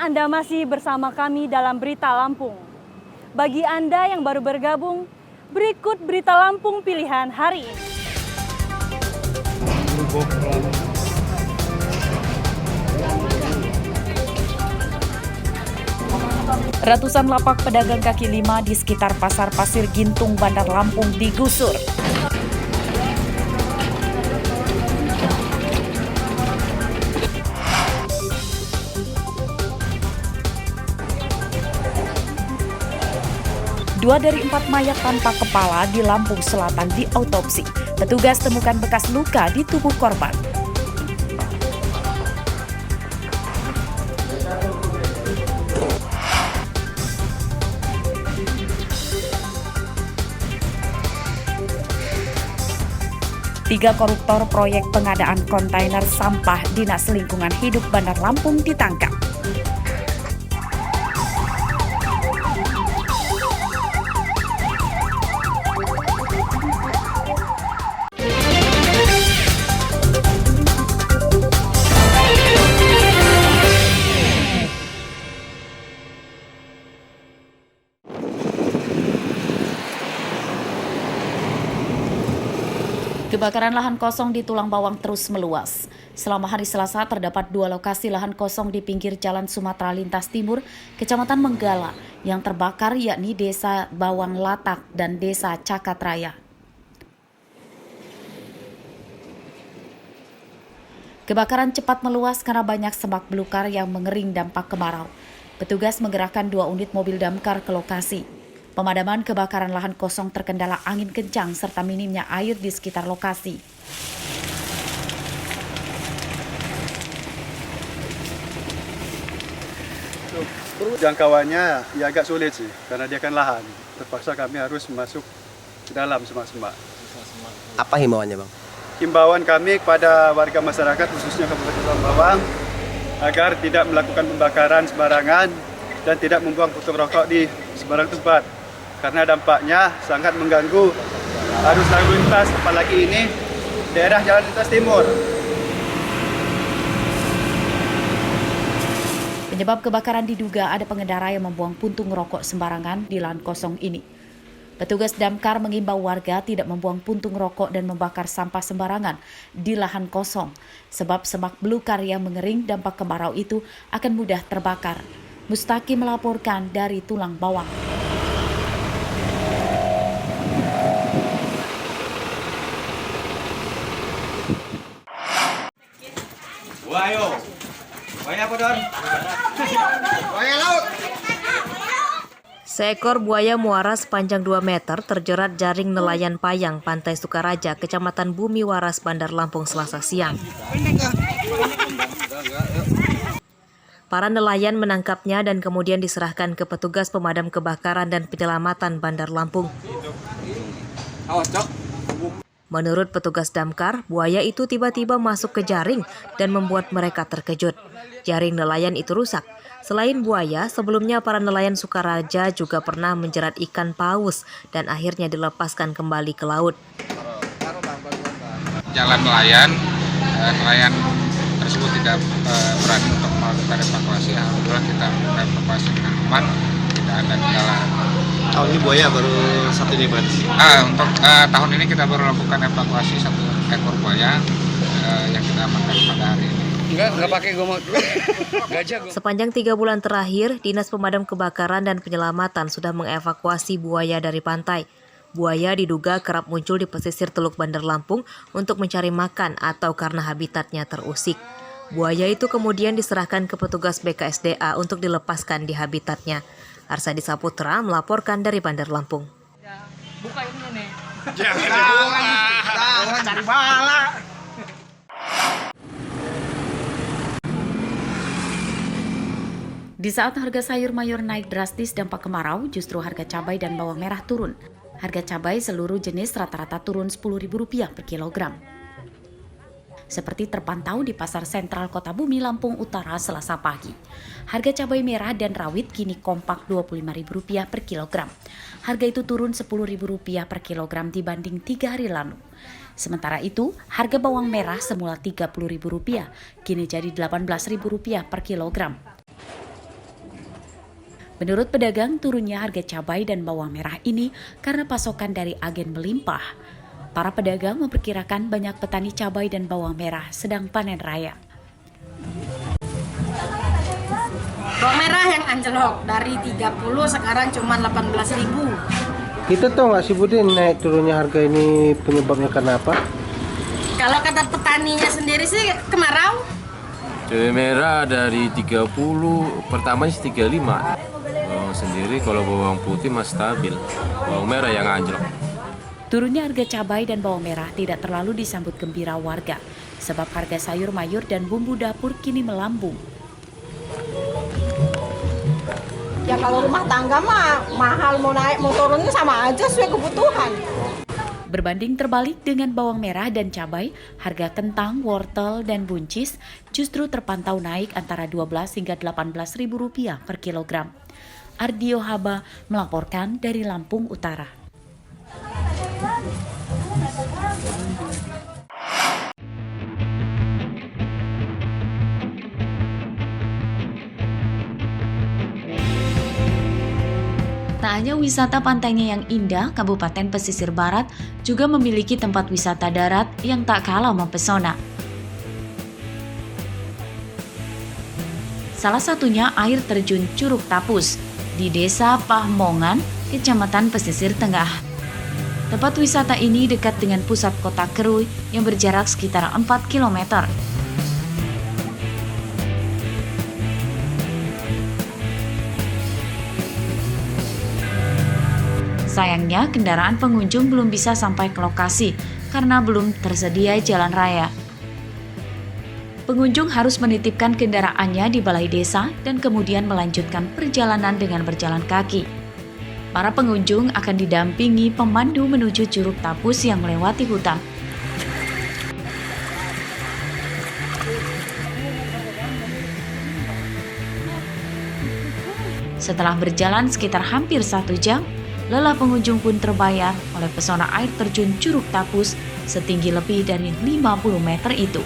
Anda masih bersama kami dalam Berita Lampung. Bagi Anda yang baru bergabung, berikut Berita Lampung pilihan hari ini. Ratusan lapak pedagang kaki lima di sekitar Pasar Pasir Gintung, Bandar Lampung digusur. Dua dari 4 mayat tanpa kepala di Lampung Selatan diautopsi. Petugas temukan bekas luka di tubuh korban. Tiga koruptor proyek pengadaan kontainer sampah Dinas Lingkungan Hidup Bandar Lampung ditangkap. Kebakaran lahan kosong di Tulang Bawang terus meluas. Selama hari Selasa terdapat 2 lokasi lahan kosong di pinggir Jalan Sumatera Lintas Timur, Kecamatan Menggala, yang terbakar yakni Desa Bawang Latak dan Desa Cakatraya. Kebakaran cepat meluas karena banyak semak belukar yang mengering dampak kemarau. Petugas menggerakkan 2 unit mobil damkar ke lokasi. Pemadaman kebakaran lahan kosong terkendala angin kencang serta minimnya air di sekitar lokasi. Jangkauannya ya agak sulit sih, karena dia kan lahan. Terpaksa kami harus masuk ke dalam semak-semak. Apa himbauannya, Bang? Himbauan kami kepada warga masyarakat, khususnya Kabupaten Tulang Bawang, agar tidak melakukan pembakaran sembarangan dan tidak membuang puntung rokok di sembarang tempat. Karena dampaknya sangat mengganggu arus lalu lintas, apalagi ini daerah Jalan Lintas Timur. Penyebab kebakaran diduga ada pengendara yang membuang puntung rokok sembarangan di lahan kosong ini. Petugas damkar mengimbau warga tidak membuang puntung rokok dan membakar sampah sembarangan di lahan kosong, sebab semak belukar yang mengering dampak kemarau itu akan mudah terbakar. Mustaqi melaporkan dari Tulang Bawang. Ayo, buaya apa Don? Buaya laut. Seekor buaya muara sepanjang 2 meter terjerat jaring nelayan Payang, Pantai Sukaraja, Kecamatan Bumi Waras, Bandar Lampung, Selasa siang. Para nelayan menangkapnya dan kemudian diserahkan ke petugas pemadam kebakaran dan penyelamatan Bandar Lampung. Menurut petugas damkar, buaya itu tiba-tiba masuk ke jaring dan membuat mereka terkejut. Jaring nelayan itu rusak. Selain buaya, sebelumnya para nelayan Sukaraja juga pernah menjerat ikan paus dan akhirnya dilepaskan kembali ke laut. Jalan nelayan tersebut tidak berani untuk melakukan evakuasi. Alhamdulillah kita melakukan evakuasi dengan aman, tidak ada kendala. Tahun ini buaya baru satu ini, Pak? Untuk tahun ini kita baru lakukan evakuasi 1 ekor buaya yang kita amankan pada hari ini. Enggak pakai gomot. Gajah. Sepanjang 3 bulan terakhir, Dinas Pemadam Kebakaran dan Penyelamatan sudah mengevakuasi buaya dari pantai. Buaya diduga kerap muncul di pesisir Teluk Bandar Lampung untuk mencari makan atau karena habitatnya terusik. Buaya itu kemudian diserahkan ke petugas BKSDA untuk dilepaskan di habitatnya. Arsadi Saputra melaporkan dari Bandar Lampung. Buka ini nih. Jangan cari bala. Di saat harga sayur mayur naik drastis dampak kemarau, justru harga cabai dan bawang merah turun. Harga cabai seluruh jenis rata-rata turun Rp10.000 per kilogram. Seperti terpantau di Pasar Sentral Kota Bumi, Lampung Utara, Selasa pagi. Harga cabai merah dan rawit kini kompak Rp25.000 per kilogram. Harga itu turun Rp10.000 per kilogram dibanding 3 hari lalu. Sementara itu, harga bawang merah semula Rp30.000, kini jadi Rp18.000 per kilogram. Menurut pedagang, turunnya harga cabai dan bawang merah ini karena pasokan dari agen melimpah. Para pedagang memperkirakan banyak petani cabai dan bawang merah sedang panen raya. Bawang merah yang anjlok dari 30 sekarang cuma 18.000. Kita tahu nggak sih Budin naik turunnya harga ini penyebabnya karena apa? Kalau kata petaninya sendiri sih kemarau. Cabai merah dari 30, pertama sih 35. Bawang sendiri kalau bawang putih masih stabil, bawang merah yang anjlok. Turunnya harga cabai dan bawang merah tidak terlalu disambut gembira warga, sebab harga sayur mayur dan bumbu dapur kini melambung. Ya kalau rumah tangga mah mahal mau naik mau turunnya sama aja sesuai kebutuhan. Berbanding terbalik dengan bawang merah dan cabai, harga kentang, wortel, dan buncis justru terpantau naik antara 12 hingga 18 ribu rupiah per kilogram. Ardio Haba melaporkan dari Lampung Utara. Tak hanya wisata pantainya yang indah, Kabupaten Pesisir Barat juga memiliki tempat wisata darat yang tak kalah mempesona. Salah satunya air terjun Curug Tapus di Desa Pahmongan, Kecamatan Pesisir Tengah. Tempat wisata ini dekat dengan pusat kota Kerui yang berjarak sekitar 4 km. Sayangnya, kendaraan pengunjung belum bisa sampai ke lokasi karena belum tersedia jalan raya. Pengunjung harus menitipkan kendaraannya di balai desa dan kemudian melanjutkan perjalanan dengan berjalan kaki. Para pengunjung akan didampingi pemandu menuju Curug Tapus yang melewati hutan. Setelah berjalan sekitar hampir 1 jam, lelah pengunjung pun terbayar oleh pesona air terjun Curug Tapus setinggi lebih dari 50 meter itu.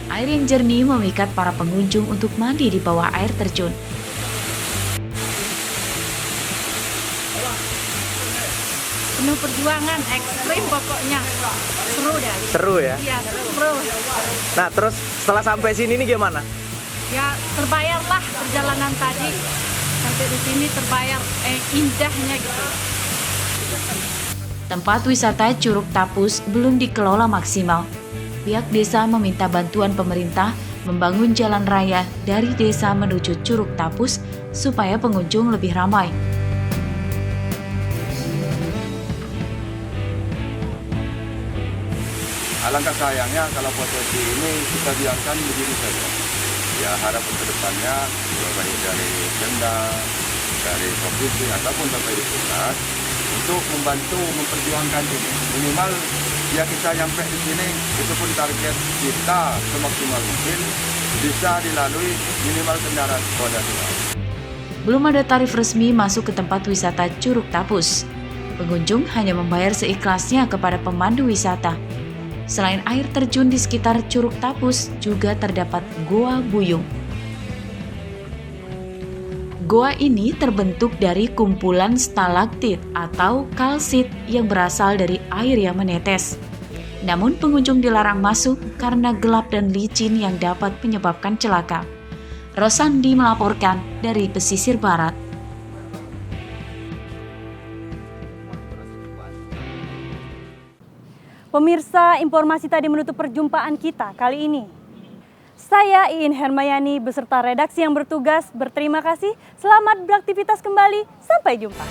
Air yang jernih memikat para pengunjung untuk mandi di bawah air terjun. Penuh perjuangan, ekstrim pokoknya. Seru deh. Seru ya? Iya, seru. Nah, terus setelah sampai sini nih gimana? Ya terbayarlah perjalanan tadi. Sampai di sini terbayar indahnya gitu. Tempat wisata Curug Tapus belum dikelola maksimal. Pihak desa meminta bantuan pemerintah membangun jalan raya dari desa menuju Curug Tapus supaya pengunjung lebih ramai. Alangkah sayangnya kalau potensi ini kita biarkan begini saja. Ya harapan kedepannya, baik dari Pemda, dari provinsi ataupun sampai di pusat, untuk membantu memperjuangkan ini. Minimal ya kita nyampe di sini, itu pun target kita semaksimal mungkin bisa dilalui minimal kendaraan roda 2. Belum ada tarif resmi masuk ke tempat wisata Curug Tapus. Pengunjung hanya membayar seikhlasnya kepada pemandu wisata. Selain air terjun di sekitar Curug Tapus, juga terdapat Goa Buyung. Goa ini terbentuk dari kumpulan stalaktit atau kalsit yang berasal dari air yang menetes. Namun pengunjung dilarang masuk karena gelap dan licin yang dapat menyebabkan celaka. Rosandi melaporkan dari Pesisir Barat. Pemirsa, informasi tadi menutup perjumpaan kita kali ini. Saya Iin Hermayani beserta redaksi yang bertugas berterima kasih. Selamat beraktivitas kembali. Sampai jumpa.